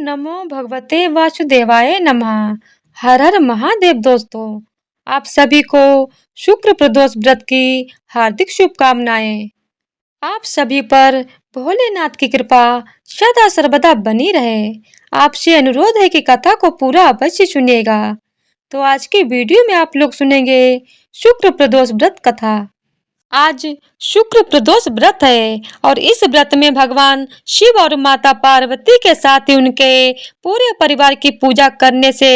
नमो भगवते वासुदेवाय नमः। हर हर महादेव। दोस्तों, आप सभी को शुक्र प्रदोष व्रत की हार्दिक शुभकामनाएं। आप सभी पर भोलेनाथ की कृपा सदा सर्वदा बनी रहे। आपसे अनुरोध है कि कथा को पूरा अवश्य सुनिएगा। तो आज की वीडियो में आप लोग सुनेंगे शुक्र प्रदोष व्रत कथा। आज शुक्र प्रदोष व्रत है और इस व्रत में भगवान शिव और माता पार्वती के साथ ही उनके पूरे परिवार की पूजा करने से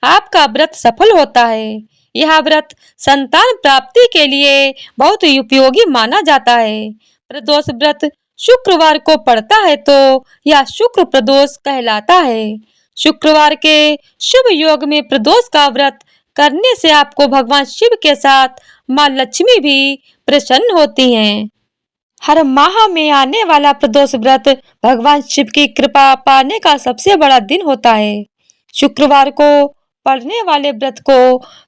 आपका व्रत सफल होता है। यह व्रत संतान प्राप्ति के लिए बहुत ही उपयोगी माना जाता है। प्रदोष व्रत शुक्रवार को पड़ता है तो यह शुक्र प्रदोष कहलाता है। शुक्रवार के शुभ योग में प्रदोष का व्रत करने से आपको भगवान शिव के साथ माँ लक्ष्मी भी प्रसन्न होती हैं। हर माह में आने वाला प्रदोष व्रत भगवान शिव की कृपा पाने का सबसे बड़ा दिन होता है। शुक्रवार को पड़ने वाले व्रत को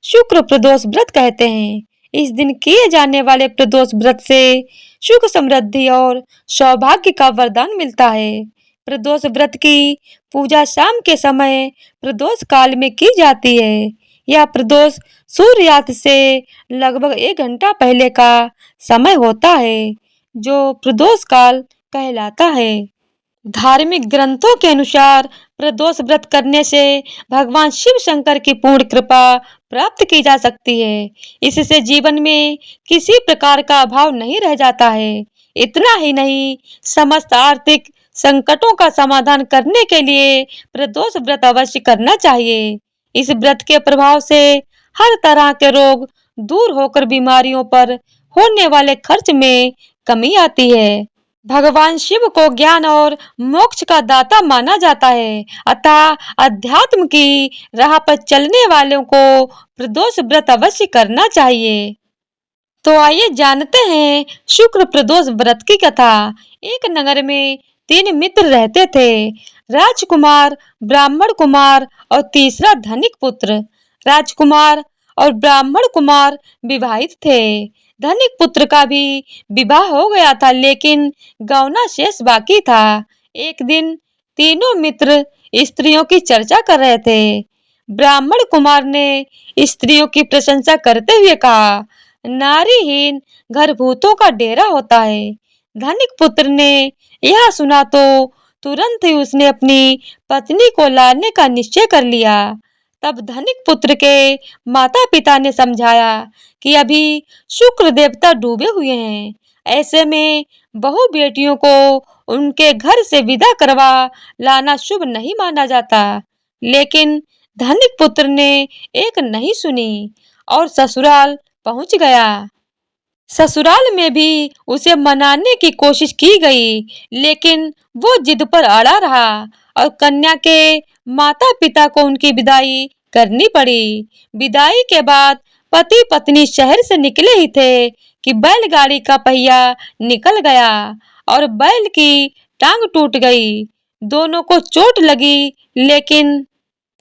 शुक्र प्रदोष व्रत कहते हैं। इस दिन किए जाने वाले प्रदोष व्रत से सुख समृद्धि और सौभाग्य का वरदान मिलता है। प्रदोष व्रत की पूजा शाम के समय प्रदोष काल में की जाती है। यह प्रदोष सूर्यास्त से लगभग 1 घंटा पहले का समय होता है, जो प्रदोष काल कहलाता है। धार्मिक ग्रंथों के अनुसार प्रदोष व्रत करने से भगवान शिव शंकर की पूर्ण कृपा प्राप्त की जा सकती है। इससे जीवन में किसी प्रकार का अभाव नहीं रह जाता है। इतना ही नहीं, समस्त आर्थिक संकटों का समाधान करने के लिए प्रदोष व्रत अवश्य करना चाहिए। इस व्रत के प्रभाव से हर तरह के रोग दूर होकर बीमारियों पर होने वाले खर्च में कमी आती है। भगवान शिव को ज्ञान और मोक्ष का दाता माना जाता है, अतः अध्यात्म की राह पर चलने वालों को प्रदोष व्रत अवश्य करना चाहिए। तो आइए जानते हैं शुक्र प्रदोष व्रत की कथा। एक नगर में 3 मित्र रहते थे, राजकुमार, ब्राह्मण कुमार और तीसरा धनिक पुत्र। राजकुमार और ब्राह्मण कुमार विवाहित थे। धनिक पुत्र का भी विवाह हो गया था, लेकिन गौना शेष बाकी था। एक दिन तीनों मित्र स्त्रियों की चर्चा कर रहे थे। ब्राह्मण कुमार ने स्त्रियों की प्रशंसा करते हुए कहा, नारीहीन घर भूतों का डेरा होता है। धनिक पुत्र ने यह सुना तो तुरंत ही उसने अपनी पत्नी को लाने का निश्चय कर लिया। तब धनिक पुत्र के माता पिता ने समझाया कि अभी शुक्र देवता डूबे हुए हैं, ऐसे में बहू बेटियों को उनके घर से विदा करवा लाना शुभ नहीं माना जाता। लेकिन धनिक पुत्र ने एक नहीं सुनी और ससुराल पहुंच गया। ससुराल में भी उसे मनाने की कोशिश की गई, लेकिन वो जिद पर अड़ा रहा और कन्या के माता पिता को उनकी विदाई करनी पड़ी। विदाई के बाद पति पत्नी शहर से निकले ही थे कि बैलगाड़ी का पहिया निकल गया और बैल की टांग टूट गई। दोनों को चोट लगी, लेकिन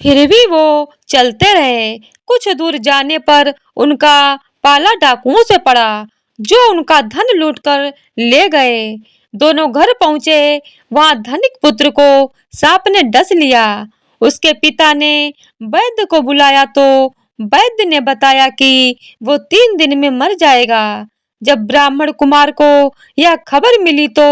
फिर भी वो चलते रहे। कुछ दूर जाने पर उनका पाला डाकुओं से पड़ा, जो उनका धन लूटकर ले गए। दोनों घर पहुंचे, वहां धनिक पुत्र को सांप ने डस लिया। उसके पिता ने वैद्य को बुलाया तो वैद्य ने बताया कि वो 3 दिन में मर जाएगा। जब ब्राह्मण कुमार को यह खबर मिली तो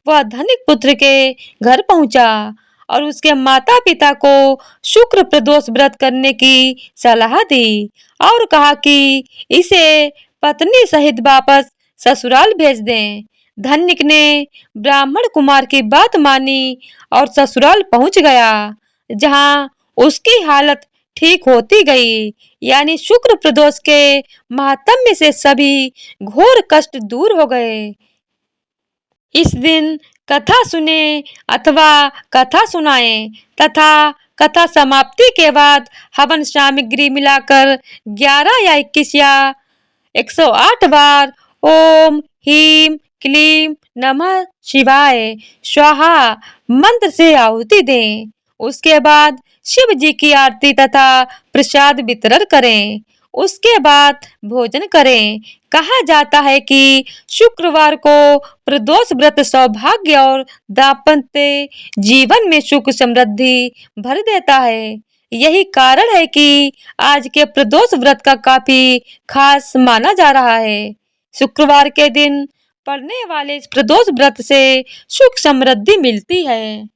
वह धनिक पुत्र के घर पहुंचा और उसके माता पिता को शुक्र प्रदोष व्रत करने की सलाह दी और कहा कि इसे पत्नी सहित वापस ससुराल भेज दें। धनिक ने ब्राह्मण कुमार की बात मानी और ससुराल पहुंच गया, जहां उसकी हालत ठीक होती गई। यानी शुक्र प्रदोष के महात्म्य से सभी घोर कष्ट दूर हो गए। इस दिन कथा सुने अथवा कथा सुनाएं तथा कथा समाप्ति के बाद हवन सामग्री मिलाकर 11 या 21 या 108 बार ओम ह्रीं क्लीं नमः शिवाय स्वाहा मंत्र से आहुति दें। उसके बाद शिव जी की आरती तथा प्रसाद वितरण करें। उसके बाद भोजन करें। कहा जाता है कि शुक्रवार को प्रदोष व्रत सौभाग्य और दाम्पत्य जीवन में सुख समृद्धि भर देता है। यही कारण है कि आज के प्रदोष व्रत का काफी खास माना जा रहा है। शुक्रवार के दिन पड़ने वाले इस प्रदोष व्रत से सुख समृद्धि मिलती है।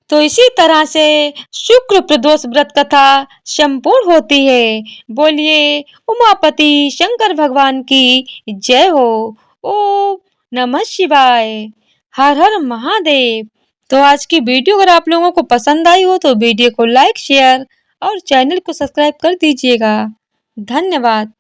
तो इसी तरह से शुक्र प्रदोष व्रत कथा संपूर्ण होती है। बोलिए उमापति शंकर भगवान की जय हो। ओम नमः शिवाय। हर हर महादेव। तो आज की वीडियो अगर आप लोगों को पसंद आई हो तो वीडियो को लाइक शेयर और चैनल को सब्सक्राइब कर दीजिएगा। धन्यवाद।